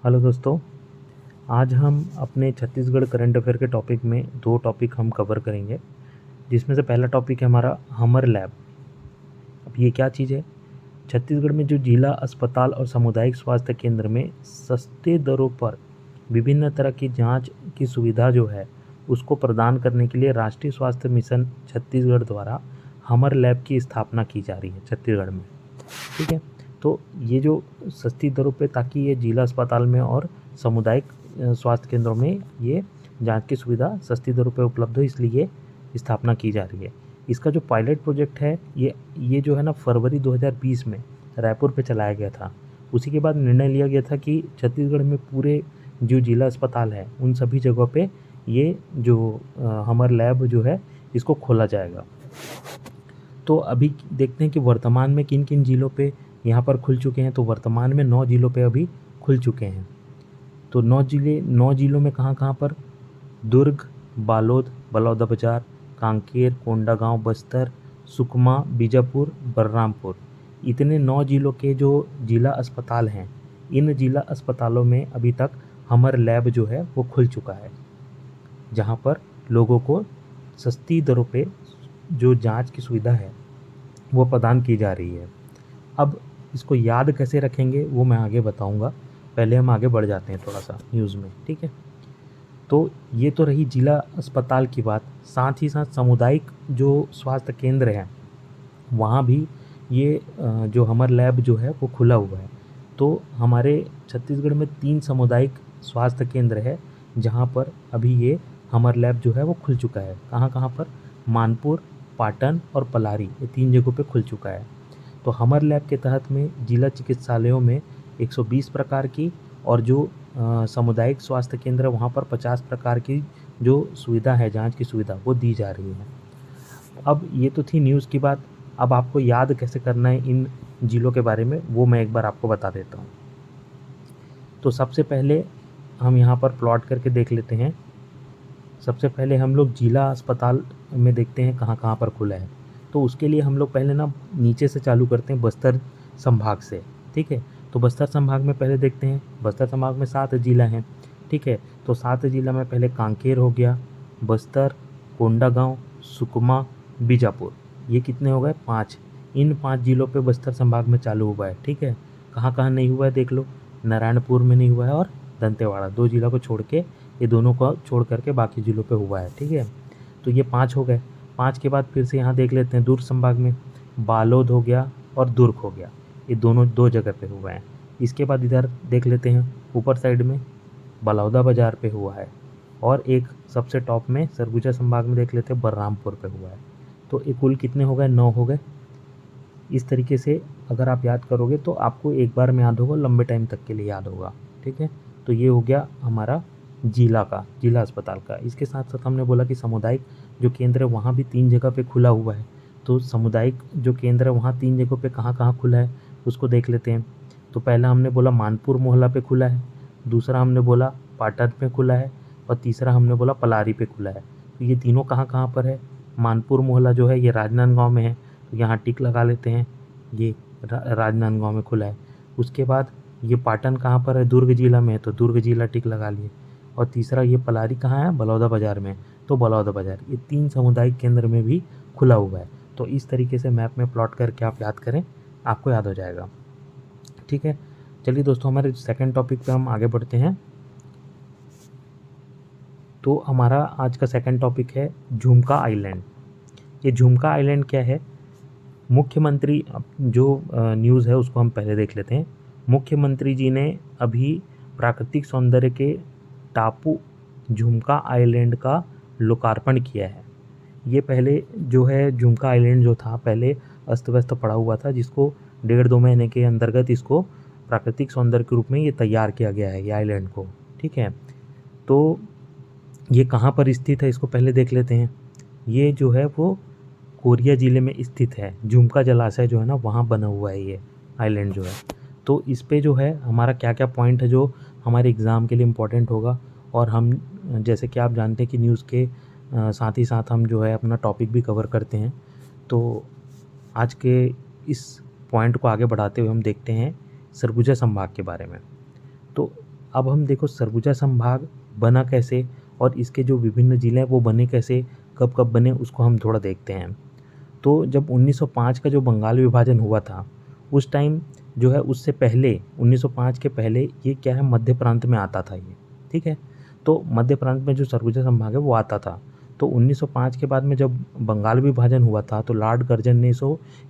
Hello दोस्तों, आज हम अपने छत्तीसगढ़ करंट अफेयर के टॉपिक में दो टॉपिक हम कवर करेंगे, जिसमें से पहला टॉपिक है हमारा हमर लैब। अब ये क्या चीज़ है? छत्तीसगढ़ में जो जिला अस्पताल और सामुदायिक स्वास्थ्य केंद्र में सस्ते दरों पर विभिन्न तरह की जांच की सुविधा जो है उसको प्रदान करने के लिए राष्ट्रीय स्वास्थ्य मिशन छत्तीसगढ़ द्वारा हमर लैब की स्थापना की जा रही है छत्तीसगढ़ में। ठीक है, तो ये जो सस्ती दरों पे, ताकि ये जिला अस्पताल में और सामुदायिक स्वास्थ्य केंद्रों में ये जांच की सुविधा सस्ती दरों पे उपलब्ध हो, इसलिए स्थापना की जा रही है। इसका जो पायलट प्रोजेक्ट है ये जो है ना, फरवरी 2020 में रायपुर पे चलाया गया था। उसी के बाद निर्णय लिया गया था कि छत्तीसगढ़ में पूरे जो जिला अस्पताल है उन सभी जगहों पे ये जो हमर लैब जो है इसको खोला जाएगा। तो अभी देखते हैं कि वर्तमान में किन किन जिलों पे यहाँ पर खुल चुके हैं। तो वर्तमान में 9 जिलों पे अभी खुल चुके हैं। तो 9 जिलों में कहाँ कहाँ पर? दुर्ग, बालोद, बलौदाबाजार, कांकेर, कोंडागांव, बस्तर, सुकमा, बीजापुर, बलरामपुर, इतने 9 जिलों के जो जिला अस्पताल हैं, इन जिला अस्पतालों में अभी तक हमर लैब जो है वो खुल चुका है, जहाँ पर लोगों को सस्ती दरों पे जो जांच की सुविधा है वो प्रदान की जा रही है। अब इसको याद कैसे रखेंगे वो मैं आगे बताऊंगा। पहले हम आगे बढ़ जाते हैं थोड़ा सा न्यूज़ में। ठीक है, तो ये तो रही जिला अस्पताल की बात। साथ ही साथ सामुदायिक जो स्वास्थ्य केंद्र हैं वहाँ भी ये जो हमर लैब जो है वो खुला हुआ है। तो हमारे छत्तीसगढ़ में 3 सामुदायिक स्वास्थ्य केंद्र है जहाँ पर अभी ये हमर लैब जो है वो खुल चुका है। कहाँ कहाँ पर? मानपुर, पाटन और पलारी, ये 3 जगहों पे खुल चुका है। तो हमर लैब के तहत में जिला चिकित्सालयों में 120 प्रकार की और जो सामुदायिक स्वास्थ्य केंद्र है वहाँ पर 50 प्रकार की जो सुविधा है, जांच की सुविधा, वो दी जा रही है। अब ये तो थी न्यूज़ की बात। अब आपको याद कैसे करना है इन जिलों के बारे में वो मैं एक बार आपको बता देता हूँ। तो सबसे पहले हम यहाँ पर प्लॉट करके देख लेते हैं। सबसे पहले हम लोग जिला अस्पताल में देखते हैं कहाँ कहाँ पर खुला है। तो उसके लिए हम लोग पहले ना नीचे से चालू करते हैं, बस्तर संभाग से। ठीक है, तो बस्तर संभाग में पहले देखते हैं। बस्तर संभाग में 7 जिला हैं। ठीक है, तो 7 जिला में पहले कांकेर हो गया, बस्तर, कोंडागांव, सुकमा, बीजापुर, ये कितने हो गए? 5। इन 5 जिलों पे बस्तर संभाग में चालू हुआ है। ठीक है, कहाँ कहाँ नहीं हुआ है देख लो। नारायणपुर में नहीं हुआ है और दंतेवाड़ा, 2 जिला को छोड़ के, ये दोनों को छोड़ करके बाकी जिलों पे हुआ है। ठीक है, तो ये 5 हो गए। 5 के बाद फिर से यहाँ देख लेते हैं दुर्ग संभाग में बालोद हो गया और दुर्ग हो गया, ये दोनों 2 जगह पे हुए हैं। इसके बाद इधर देख लेते हैं ऊपर साइड में बलौदाबाजार पे हुआ है, और एक सबसे टॉप में सरगुजा संभाग में देख लेते हैं बलरामपुर पे हुआ है। तो ये कुल कितने हो गए? 9 हो गए। इस तरीके से अगर आप याद करोगे तो आपको एक बार में याद होगा, लंबे टाइम तक के लिए याद होगा। ठीक है, तो ये हो गया हमारा जिला अस्पताल का। इसके साथ साथ हमने बोला कि सामुदायिक जो केंद्र है वहाँ भी 3 जगह पे खुला हुआ है। तो सामुदायिक जो केंद्र है वहाँ 3 जगहों पे कहाँ कहाँ खुला है उसको देख लेते हैं। तो पहला हमने बोला मानपुर मोहल्ला पे खुला है, दूसरा हमने बोला पाटन पे खुला है, और तीसरा हमने बोला पलारी पे खुला है। तो ये तीनों कहाँ कहाँ पर है? मानपुर मोहल्ला जो है ये राजनांदगांव में है, तो यहाँ टिक लगा लेते हैं, ये राजनांदगांव में खुला है। उसके बाद ये पाटन कहाँ पर है? दुर्ग जिला में है, तो दुर्ग जिला टिक लगा लिए। और तीसरा ये पलारी कहाँ है? बलौदाबाजार में, तो बलौदाबाजार। ये 3 सामुदायिक केंद्र में भी खुला हुआ है। तो इस तरीके से मैप में प्लॉट करके आप याद करें, आपको याद हो जाएगा। ठीक है, चलिए दोस्तों हमारे सेकंड टॉपिक पे हम आगे बढ़ते हैं। तो हमारा आज का सेकंड टॉपिक है झुमका आइलैंड। ये झुमका आइलैंड क्या है? मुख्यमंत्री जो न्यूज़ है उसको हम पहले देख लेते हैं। मुख्यमंत्री जी ने अभी प्राकृतिक सौंदर्य के टापू झुमका आइलैंड का लोकार्पण किया है। ये पहले जो है झुमका आइलैंड जो था पहले अस्त व्यस्त पड़ा हुआ था, जिसको 1.5-2 महीने के अंतर्गत इसको प्राकृतिक सौंदर्य के रूप में ये तैयार किया गया है, ये आइलैंड को। ठीक है, तो ये कहाँ पर स्थित है इसको पहले देख लेते हैं। ये जो है वो कोरिया ज़िले में स्थित है। झुमका जलाशय जो है ना वहाँ बना हुआ है ये आइलैंड जो है। तो इस पे जो है हमारा क्या क्या पॉइंट है जो हमारे एग्ज़ाम के लिए इम्पोर्टेंट होगा। और हम जैसे कि आप जानते हैं कि न्यूज़ के साथ ही साथ हम जो है अपना टॉपिक भी कवर करते हैं। तो आज के इस पॉइंट को आगे बढ़ाते हुए हम देखते हैं सरगुजा संभाग के बारे में। तो अब हम देखो सरगुजा संभाग बना कैसे और इसके जो विभिन्न ज़िले हैं वो बने कैसे, कब कब बने, उसको हम थोड़ा देखते हैं। तो जब 1905 का जो बंगाल विभाजन हुआ था उस टाइम जो है, उससे पहले 1905 के पहले ये क्या है, मध्य प्रांत में आता था ये, ठीक है। तो मध्य प्रांत में जो सरगुजा संभाग है वो आता था। तो 1905 के बाद में जब बंगाल विभाजन हुआ था तो लॉर्ड कर्जन ने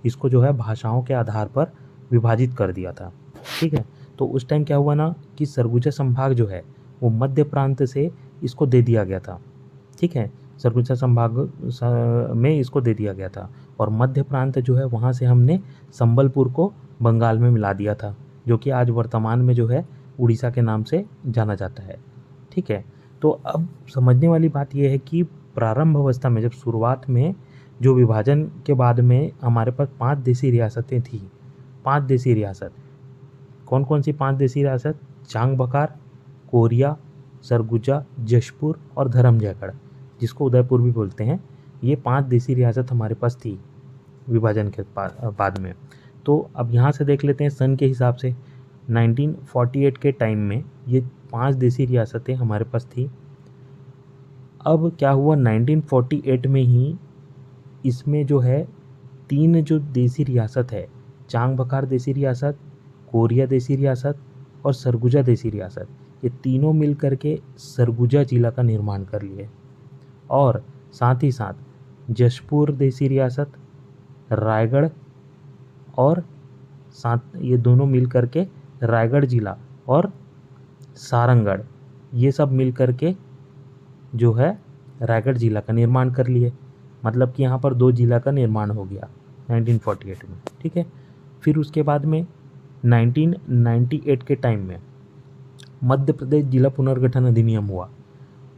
इसको जो है भाषाओं के आधार पर विभाजित कर दिया था, ठीक है। तो उस टाइम क्या हुआ ना कि सरगुजा संभाग जो है वो मध्य प्रांत से इसको दे दिया गया था, ठीक है। सरगुजा संभाग में इसको दे दिया गया था और मध्य प्रांत जो है वहाँ से हमने संबलपुर को बंगाल में मिला दिया था, जो कि आज वर्तमान में जो है उड़ीसा के नाम से जाना जाता है, ठीक है। तो अब समझने वाली बात यह है कि प्रारंभ अवस्था में, जब शुरुआत में जो विभाजन के बाद में हमारे पास 5 देशी रियासतें थी, 5 देशी रियासत, कौन कौन सी 5 देशी रियासत, चांग बकार, कोरिया, सरगुजा, जशपुर और धरमजयगढ़, जिसको उदयपुर भी बोलते हैं। ये 5 देशी रियासत हमारे पास थी विभाजन के बाद में। तो अब यहाँ से देख लेते हैं सन के हिसाब से 1948 के टाइम में ये 5 देशी रियासतें हमारे पास थी। अब क्या हुआ, 1948 में ही इसमें जो है 3 जो देशी रियासत है, चांग बकार देशी रियासत, कोरिया देशी रियासत और सरगुजा देशी रियासत, ये तीनों मिल करके सरगुजा जिला का निर्माण कर लिए। और साथ ही साथ जशपुर देशी रियासत, रायगढ़ और साथ ये दोनों मिल करके रायगढ़ जिला और सारंगढ़, ये सब मिल करके जो है रायगढ़ जिला का निर्माण कर लिए। मतलब कि यहाँ पर 2 जिला का निर्माण हो गया 1948 में, ठीक है। फिर उसके बाद में 1998 के टाइम में मध्य प्रदेश जिला पुनर्गठन अधिनियम हुआ।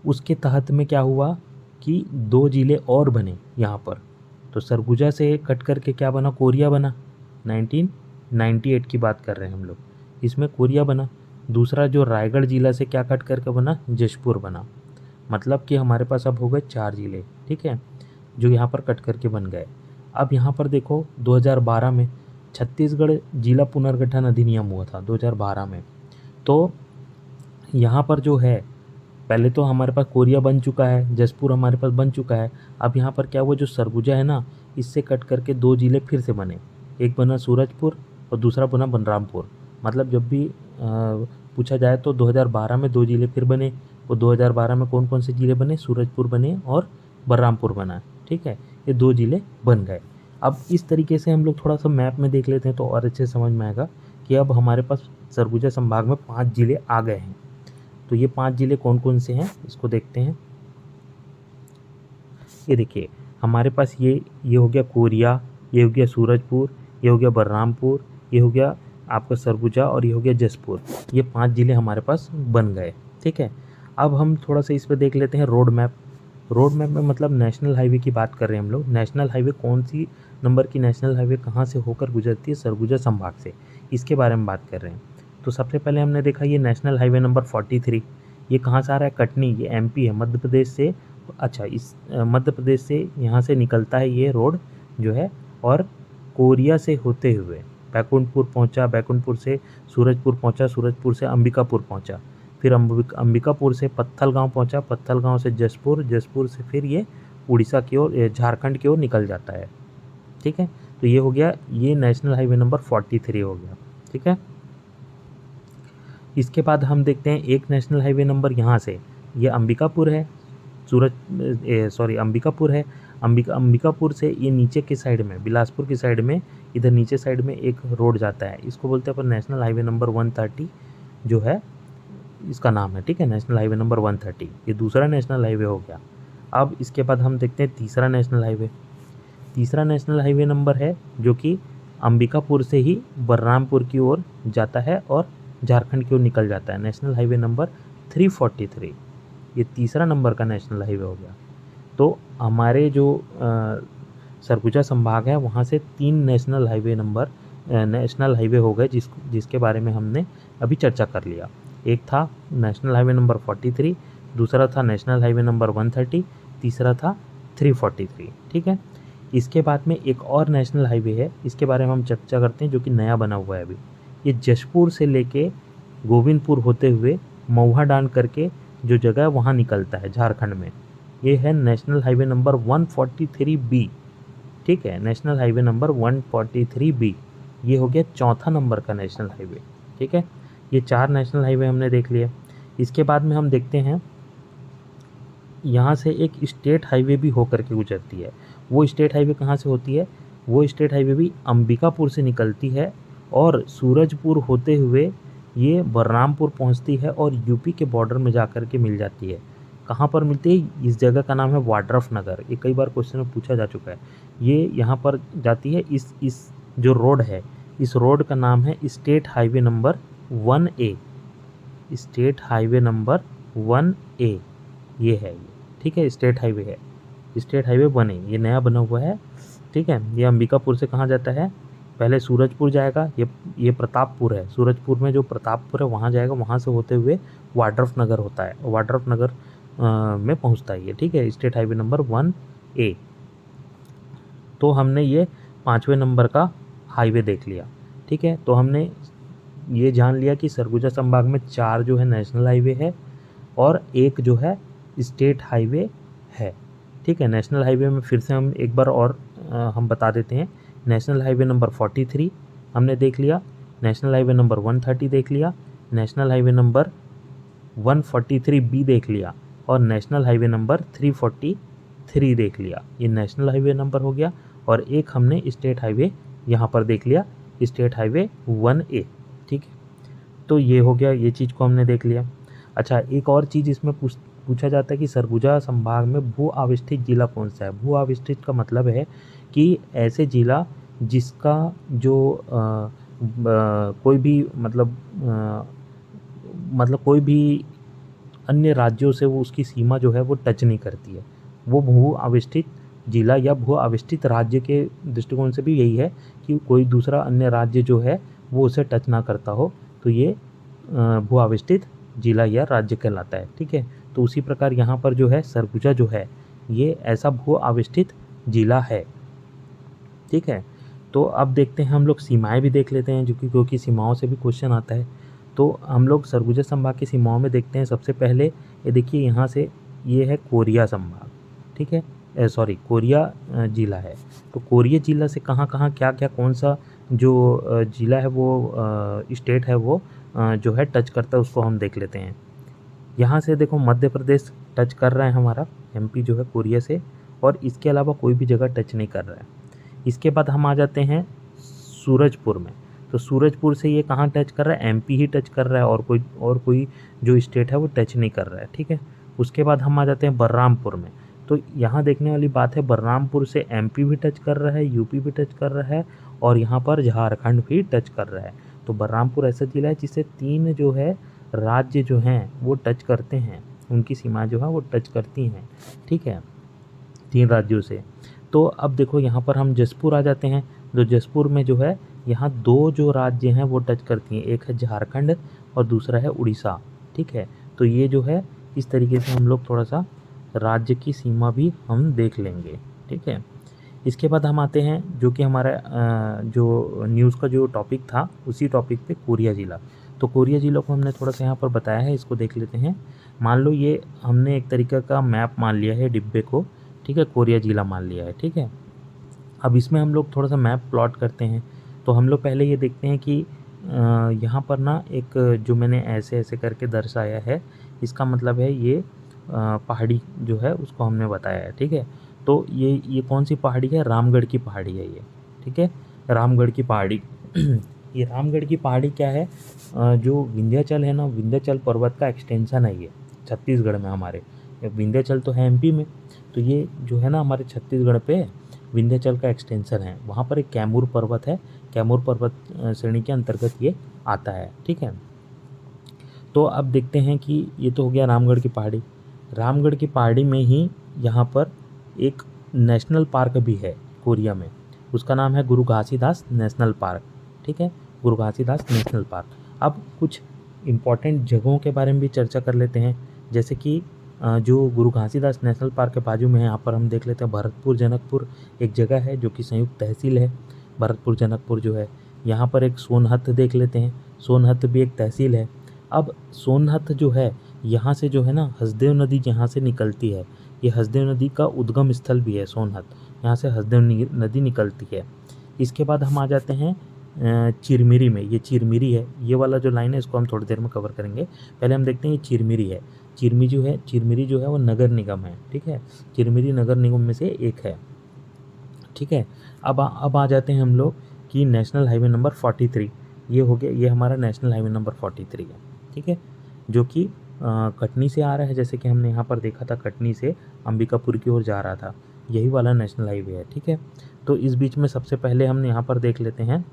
उसके तहत में क्या हुआ कि 2 जिले और बने यहाँ पर। तो सरगुजा से कट करके क्या बना, कोरिया बना। 1998 की बात कर रहे हैं हम लोग, इसमें कोरिया बना। दूसरा जो रायगढ़ जिला से क्या कट करके बना, जशपुर बना। मतलब कि हमारे पास अब हो गए 4 जिले, ठीक है, जो यहाँ पर कट करके बन गए। अब यहाँ पर देखो 2012 में छत्तीसगढ़ जिला पुनर्गठन अधिनियम हुआ था 2012 में। तो यहाँ पर जो है पहले तो हमारे पास कोरिया बन चुका है, जशपुर हमारे पास बन चुका है। अब यहाँ पर क्या हुआ, जो सरगुजा है ना, इससे कट करके 2 जिले फिर से बने। एक बना सूरजपुर और दूसरा बना बलरामपुर। मतलब जब भी पूछा जाए तो 2012 में 2 जिले फिर बने। और 2012 में कौन कौन से जिले बने, सूरजपुर बने और बलरामपुर बना, ठीक है। ये 2 जिले बन गए। अब इस तरीके से हम लोग थोड़ा सा मैप में देख लेते हैं तो और अच्छे समझ में आएगा कि अब हमारे पास सरगुजा संभाग में 5 जिले आ गए हैं। तो ये 5 जिले कौन कौन से हैं इसको देखते हैं। ये देखिए हमारे पास ये हो गया कोरिया, ये हो गया सूरजपुर, ये हो गया बलरामपुर, ये हो गया आपका सरगुजा और ये हो गया जशपुर। ये 5 जिले हमारे पास बन गए, ठीक है। अब हम थोड़ा सा इस पर देख लेते हैं रोड मैप। रोड मैप में मतलब नेशनल हाईवे की बात कर रहे हैं हम लोग। नेशनल हाईवे कौन सी नंबर की नेशनल हाईवे कहाँ से होकर गुजरती है, सरगुजा संभाग से, इसके बारे में बात कर रहे हैं। तो सबसे पहले हमने देखा ये नेशनल हाईवे नंबर 43, ये कहाँ से आ रहा है, कटनी, ये एमपी है, मध्य प्रदेश से। अच्छा, इस मध्य प्रदेश से यहाँ से निकलता है ये रोड जो है, और कोरिया से होते हुए बैकुंठपुर पहुँचा, बैकुंठपुर से सूरजपुर पहुँचा, सूरजपुर से अंबिकापुर पहुँचा, फिर अंबिकापुर से पत्थलगांव पहुँचा, पत्थलगांव से जशपुर, जशपुर से फिर ये उड़ीसा की ओर, झारखंड की ओर निकल जाता है, ठीक है। तो ये हो गया, ये नेशनल हाईवे नंबर 43 हो गया, ठीक है। इसके बाद हम देखते हैं एक नेशनल हाईवे नंबर यहाँ से, ये अंबिकापुर है, अंबिकापुर है। अंबिकापुर से ये नीचे की साइड में, बिलासपुर की साइड में, इधर नीचे साइड में एक रोड जाता है, इसको बोलते हैं अपन नेशनल हाईवे नंबर 130 जो है इसका नाम है, ठीक है, नेशनल हाईवे नंबर 130। ये दूसरा नेशनल हाईवे हो गया। अब इसके बाद हम देखते हैं तीसरा नेशनल हाईवे। तीसरा नेशनल हाईवे नंबर है जो कि अंबिकापुर से ही बलरामपुर की ओर जाता है और झारखंड की ओर निकल जाता है, नेशनल हाईवे नंबर 343। ये तीसरा नंबर का नेशनल हाईवे हो गया। तो हमारे जो सरगुजा संभाग है वहाँ से 3 नेशनल हाईवे हो गए जिसके बारे में हमने अभी चर्चा कर लिया। एक था नेशनल हाईवे नंबर 43, दूसरा था नेशनल हाईवे नंबर 130, तीसरा था 343, ठीक है। इसके बाद में एक और नेशनल हाईवे है, इसके बारे में हम चर्चा करते हैं, जो कि नया बना हुआ है अभी। ये जशपुर से लेके गोविंदपुर होते हुए मऊहाडांड करके जो जगह है वहाँ निकलता है झारखंड में। ये है नेशनल हाईवे नंबर 143B, ठीक है, नेशनल हाईवे नंबर 143B। ये हो गया चौथा नंबर का नेशनल हाईवे, ठीक है। ये 4 नेशनल हाईवे हमने देख लिए। इसके बाद में हम देखते हैं यहाँ से एक स्टेट हाईवे भी होकर के गुजरती है। वो स्टेट हाईवे कहाँ से होती है? वो स्टेट हाईवे भी अंबिकापुर से निकलती है और सूरजपुर होते हुए ये बलरामपुर पहुँचती है और यूपी के बॉर्डर में जा कर के मिल जाती है। कहाँ पर मिलती है? इस जगह का नाम है वाड्रफ नगर। ये कई बार क्वेश्चन में पूछा जा चुका है। ये यहाँ पर जाती है। इस जो रोड है, इस रोड का नाम है state highway number 1A, state highway number 1A ये है, ये ठीक है, स्टेट हाईवे है, स्टेट हाईवे 1A, ये नया बना हुआ है, ठीक है। ये अंबिकापुर से कहाँ जाता है? पहले सूरजपुर जाएगा, ये प्रतापपुर है, सूरजपुर में जो प्रतापपुर है वहाँ जाएगा, वहाँ से होते हुए वाड्रफ नगर होता है, वाड्रफ नगर में पहुँचता है ये, ठीक है, स्टेट हाईवे नंबर 1A। तो हमने ये 5वें नंबर का हाईवे देख लिया, ठीक है। तो हमने ये जान लिया कि सरगुजा संभाग में 4 जो है नेशनल हाईवे है और 1 जो है स्टेट हाईवे है, ठीक है। नेशनल हाईवे में फिर से हम एक बार और हम बता देते हैं। नेशनल हाईवे नंबर 43 हमने देख लिया, नेशनल हाईवे नंबर 130 देख लिया, नेशनल हाईवे नंबर 143B देख लिया और नेशनल हाईवे नंबर 343 देख लिया। ये नेशनल हाईवे नंबर हो गया और एक हमने स्टेट हाईवे यहाँ पर देख लिया, स्टेट हाईवे 1A, ठीक है। तो ये हो गया, ये चीज़ को हमने देख लिया। अच्छा, एक और चीज़ इसमें पूछा जाता है कि सरगुजा संभाग में भू आविष्ठित जिला कौन सा है? भू आविष्ठित का मतलब है कि ऐसे जिला जिसका जो कोई भी मतलब कोई भी अन्य राज्यों से वो उसकी सीमा जो है वो टच नहीं करती है, वो भू आविष्ठित जिला या भू आविष्ठित राज्य के दृष्टिकोण से भी यही है कि कोई दूसरा अन्य राज्य जो है वो उसे टच ना करता हो, तो ये भू आविष्ठित जिला या राज्य कहलाता है, ठीक है। तो उसी प्रकार यहाँ पर जो है सरगुजा जो है ये ऐसा भू आविष्ठित जिला है, ठीक है। तो अब देखते हैं, हम लोग सीमाएं भी देख लेते हैं, क्योंकि सीमाओं से भी क्वेश्चन आता है। तो हम लोग सरगुजा संभाग की सीमाओं में देखते हैं। सबसे पहले ये देखिए, यहाँ से ये है कोरिया संभाग, ठीक है, कोरिया जिला है। तो कोरिया जिला से कहाँ कहाँ क्या क्या कौन सा जो जिला है वो स्टेट है वो जो है टच करता है, उसको हम देख लेते हैं। यहाँ से देखो मध्य प्रदेश टच कर रहा है हमारा, MP जो है कोरिया से, और इसके अलावा कोई भी जगह टच नहीं कर रहा है। इसके बाद हम आ जाते हैं सूरजपुर में। तो सूरजपुर से ये कहाँ टच कर रहा है? MP ही टच कर रहा है, और कोई जो स्टेट है वो टच नहीं कर रहा है, ठीक है। उसके बाद हम आ जाते हैं बलरामपुर में। तो यहाँ देखने वाली बात है, बलरामपुर से MP भी टच कर रहा है, UP भी टच कर रहा है और यहाँ पर झारखंड भी टच कर रहा है। तो बलरामपुर ऐसा जिला है जिसे 3 जो है राज्य जो हैं वो टच करते हैं, उनकी सीमा जो है वो टच करती हैं, ठीक है, 3 राज्यों से। तो अब देखो यहाँ पर हम जसपुर आ जाते हैं। जो जसपुर में जो है यहाँ 2 जो राज्य हैं वो टच करती हैं, एक है झारखंड और दूसरा है उड़ीसा, ठीक है। तो ये जो है इस तरीके से हम लोग थोड़ा सा राज्य की सीमा भी हम देख लेंगे, ठीक है। इसके बाद हम आते हैं जो कि हमारा जो न्यूज़ का जो टॉपिक था उसी टॉपिक पे कोरिया ज़िला। तो कोरिया ज़िला को हमने थोड़ा सा यहाँ पर बताया है, इसको देख लेते हैं। मान लो ये हमने एक तरीके का मैप मान लिया है डिब्बे को, ठीक है, कोरिया ज़िला मान लिया है, ठीक है। अब इसमें हम लोग थोड़ा सा मैप प्लॉट करते हैं। तो हम लोग पहले ये देखते हैं कि यहाँ पर ना एक जो मैंने ऐसे ऐसे करके दर्शाया है, इसका मतलब है ये पहाड़ी जो है उसको हमने बताया है, ठीक है। तो ये कौन सी पहाड़ी है? रामगढ़ की पहाड़ी है ये, ठीक है, रामगढ़ की पहाड़ी। ये रामगढ़ की पहाड़ी क्या है? जो विंध्याचल है ना, विंध्याचल पर्वत का एक्सटेंशन है ये छत्तीसगढ़ में हमारे। विंध्याचल तो है MP में, तो ये जो है ना हमारे छत्तीसगढ़ पे विंध्याचल का एक्सटेंशन है। वहाँ पर एक कैमूर पर्वत है, कैमूर पर्वत श्रेणी के अंतर्गत ये आता है, ठीक है। तो अब देखते हैं कि ये तो हो गया रामगढ़ की पहाड़ी। रामगढ़ की पहाड़ी में ही यहाँ पर एक नेशनल पार्क भी है कोरिया में, उसका नाम है गुरु घासीदास नेशनल पार्क, ठीक है, गुरु घासीदास नेशनल पार्क। अब कुछ इम्पॉर्टेंट जगहों के बारे में भी चर्चा कर लेते हैं, जैसे कि जो गुरु घासीदास नेशनल पार्क के बाजू में है, यहाँ पर हम देख लेते हैं भरतपुर जनकपुर एक जगह है जो कि संयुक्त तहसील है, भरतपुर जनकपुर जो है। यहाँ पर एक सोनहत देख लेते हैं, सोनहत भी एक तहसील है। अब सोनहत जो है यहाँ से जो है ना हसदेव नदी जहाँ से निकलती है, ये हसदेव नदी का उद्गम स्थल भी है सोनहत, यहाँ से हसदेव नदी निकलती है। इसके बाद हम आ जाते हैं चिरमिरी में। ये चिरमिरी है, ये वाला जो लाइन है इसको हम थोड़ी देर में कवर करेंगे। पहले हम देखते हैं ये चिरमिरी है। चिरमिरी जो है वो नगर निगम है, ठीक है, चिरमिरी नगर निगम में से एक है, ठीक है। अब आ जाते हैं हम लोग कि नेशनल हाईवे नंबर 43, ये हो गया, ये हमारा नेशनल हाईवे नंबर 43 है, ठीक है, जो कि कटनी से आ रहा है, जैसे कि हमने यहाँ पर देखा था कटनी से अंबिकापुर की ओर जा रहा था, यही वाला नेशनल हाईवे है, ठीक है। तो इस बीच में सबसे पहले हम यहाँ पर देख लेते हैं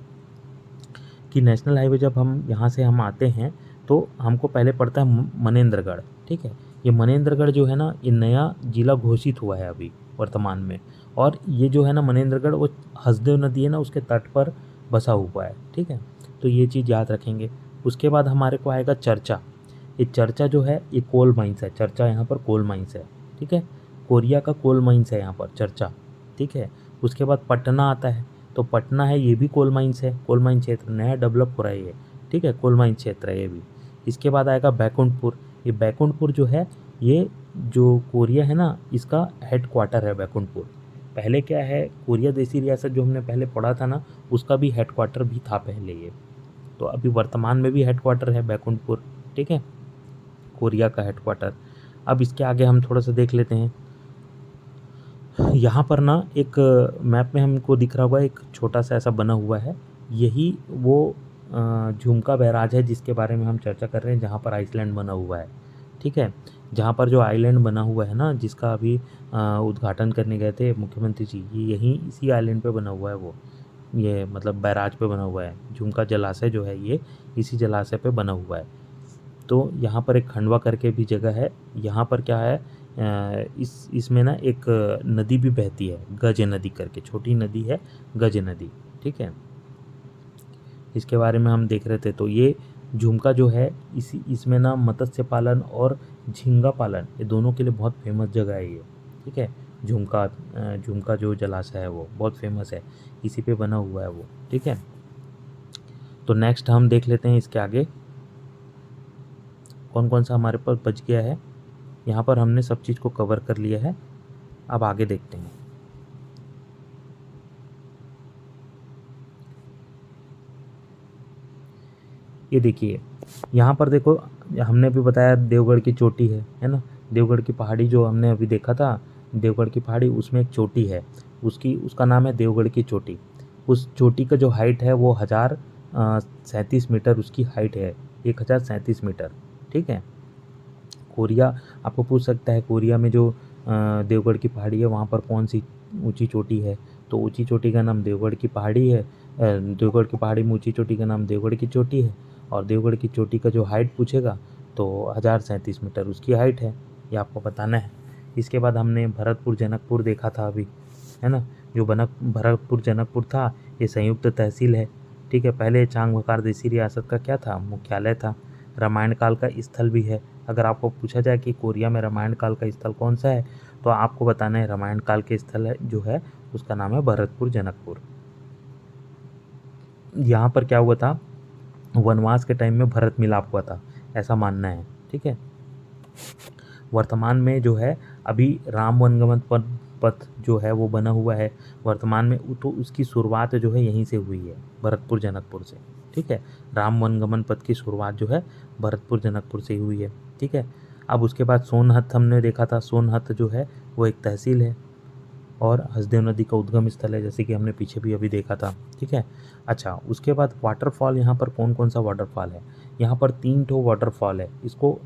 कि नेशनल हाईवे जब हम यहाँ से हम आते हैं तो हमको पहले पड़ता है मनेंद्रगढ़, ठीक है। ये मनेंद्रगढ़ जो है ना ये नया जिला घोषित हुआ है अभी वर्तमान में, और ये जो है ना मनेंद्रगढ़ वो हसदेव नदी है ना उसके तट पर बसा हुआ है, ठीक है, तो ये चीज़ याद रखेंगे। उसके बाद हमारे को आएगा चर्चा। ये चर्चा जो है ये कोल माइंस है, चर्चा यहाँ पर कोल माइंस है, ठीक है, कोरिया का कोल माइंस है यहाँ पर चर्चा, ठीक है। उसके बाद पटना आता है, तो पटना है ये भी कोल माइंस है, कोल माइन क्षेत्र नया डेवलप हो रहा है ये, ठीक है, कोल माइन क्षेत्र है ये भी। इसके बाद आएगा बैकुंठपुर। ये बैकुंठपुर जो है ये जो कोरिया है ना इसका हेड क्वार्टर है बैकुंठपुर। पहले क्या है कोरिया देसी रियासत जो हमने पहले पढ़ा था ना उसका भी हेड क्वार्टर भी था पहले ये, तो अभी वर्तमान में भी हेड क्वार्टर है बैकुंठपुर, ठीक है, कोरिया का हेड क्वार्टर। अब इसके आगे हम थोड़ा सा देख लेते हैं, यहाँ पर ना एक मैप में हमको दिख रहा होगा एक छोटा सा ऐसा बना हुआ है, यही वो झुमका बैराज है जिसके बारे में हम चर्चा कर रहे हैं, जहाँ पर आइसलैंड बना हुआ है, ठीक है, जहाँ पर जो आइलैंड बना हुआ है ना जिसका अभी उद्घाटन करने गए थे मुख्यमंत्री जी, ये यहीं इसी आइलैंड पे बना हुआ है वो, ये मतलब बैराज पे बना हुआ है, झुमका जलाशय जो है ये इसी जलाशय पे बना हुआ है। तो यहाँ पर एक खंडवा करके भी जगह है, यहाँ पर क्या है इसमें ना एक नदी भी बहती है, गज नदी करके छोटी नदी है, गज नदी, ठीक है, इसके बारे में हम देख रहे थे। तो ये झुमका जो है इसमें ना मत्स्य पालन और झींगा पालन ये दोनों के लिए बहुत फेमस जगह है ये, ठीक है, झुमका जो जलाशय है वो बहुत फेमस है, इसी पे बना हुआ है वो, ठीक है। तो नेक्स्ट हम देख लेते हैं इसके आगे कौन कौन सा हमारे पास बच गया है। यहाँ पर हमने सब चीज़ को कवर कर लिया है, अब आगे देखते हैं। ये देखिए यहाँ पर देखो, हमने भी बताया देवगढ़ की चोटी है ना, देवगढ़ की पहाड़ी जो हमने अभी देखा था, देवगढ़ की पहाड़ी उसमें एक चोटी है, उसका नाम है देवगढ़ की चोटी। उस चोटी का जो हाइट है वो 1037 मीटर उसकी हाइट है, 1037 मीटर, ठीक है। कोरिया आपको पूछ सकता है कोरिया में जो देवगढ़ की पहाड़ी है वहाँ पर कौन सी ऊंची चोटी है, तो ऊंची चोटी का नाम देवगढ़ की पहाड़ी है, देवगढ़ की पहाड़ी में ऊंची चोटी का नाम देवगढ़ की चोटी है, और देवगढ़ की चोटी का जो हाइट पूछेगा तो 1037 मीटर उसकी हाइट है, ये आपको बताना है। इसके बाद हमने भरतपुर जनकपुर देखा था अभी, है ना, जो भरतपुर जनकपुर था ये संयुक्त तहसील है, ठीक है, पहले चांगबकार देसी रियासत का क्या था मुख्यालय था, रामायण काल का स्थल भी है। अगर आपको पूछा जाए कि कोरिया में रामायण काल का स्थल कौन सा है तो आपको बताना है रामायण काल के स्थल है जो है उसका नाम है भरतपुर जनकपुर। यहाँ पर क्या हुआ था वनवास के टाइम में भरत मिलाप हुआ था ऐसा मानना है, ठीक है। वर्तमान में जो है अभी राम वनगमन पथ जो है वो बना हुआ है वर्तमान में, तो उसकी शुरुआत जो है यहीं से हुई है भरतपुर जनकपुर से, ठीक है, राम वनगमन पथ की शुरुआत जो है भरतपुर जनकपुर से ही हुई है, ठीक है। अब उसके बाद सोनहत हमने देखा था, सोनहत जो है वो एक तहसील है और हसदेव नदी का उद्गम स्थल है जैसे कि हमने पीछे भी अभी देखा था, ठीक है। अच्छा उसके बाद वाटरफॉल, यहाँ पर कौन कौन सा वाटरफॉल है, यहाँ पर 3 ठो वाटरफॉल है, इसको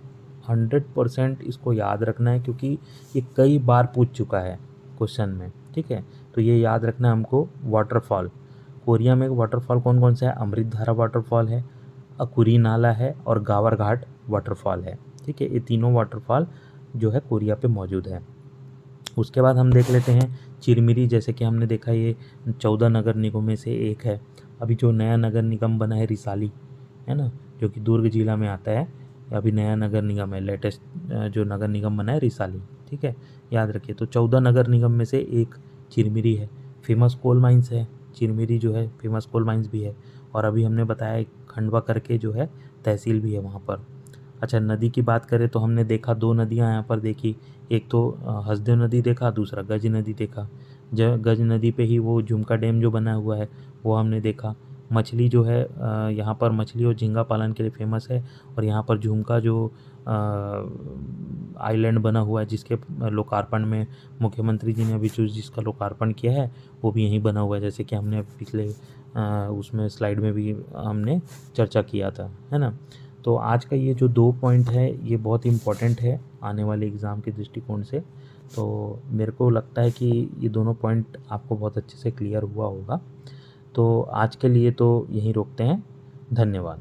100% इसको याद रखना है क्योंकि ये कई बार पूछ चुका है क्वेश्चन में, ठीक है, तो ये याद रखना है हमको। वाटरफॉल कोरिया में वाटरफॉल कौन कौन सा है, अमृतधारा वाटरफॉल है, अकुरी नाला है और गावर घाट वाटरफॉल है, ठीक है, ये तीनों वाटरफॉल जो है कोरिया पे मौजूद है। उसके बाद हम देख लेते हैं चिरमिरी, जैसे कि हमने देखा ये 14 नगर निगम में से एक है। अभी जो नया नगर निगम बना है रिसाली, है ना, जो कि दुर्ग जिला में आता है, अभी नया नगर निगम है, लेटेस्ट जो नगर निगम बना है रिसाली, ठीक है, याद रखिए। तो 14 नगर निगम में से एक चिरमिरी है, फेमस कोल माइंस है चिरमिरी जो है, फेमस कोल माइंस भी है, और अभी हमने बताया खंडवा करके जो है तहसील भी है वहाँ पर। अच्छा, नदी की बात करें तो हमने देखा 2 नदियाँ यहाँ पर देखी। एक तो हसदेव नदी देखा, दूसरा गज नदी देखा। गज नदी पे ही वो झुमका डैम जो बना हुआ है वो हमने देखा। मछली जो है यहाँ पर मछली और झींगा पालन के लिए फ़ेमस है। और यहाँ पर झुमका जो आइलैंड बना हुआ है जिसके लोकार्पण में मुख्यमंत्री जी ने अभी जो जिसका लोकार्पण किया है वो भी यहीं बना हुआ है, जैसे कि हमने पिछले उसमें स्लाइड में भी हमने चर्चा किया था, है ना। तो आज का ये जो 2 पॉइंट है ये बहुत इम्पॉर्टेंट है आने वाले एग्ज़ाम के दृष्टिकोण से। तो मेरे को लगता है कि ये दोनों पॉइंट आपको बहुत अच्छे से क्लियर हुआ होगा। तो आज के लिए तो यहीं रोकते हैं। धन्यवाद।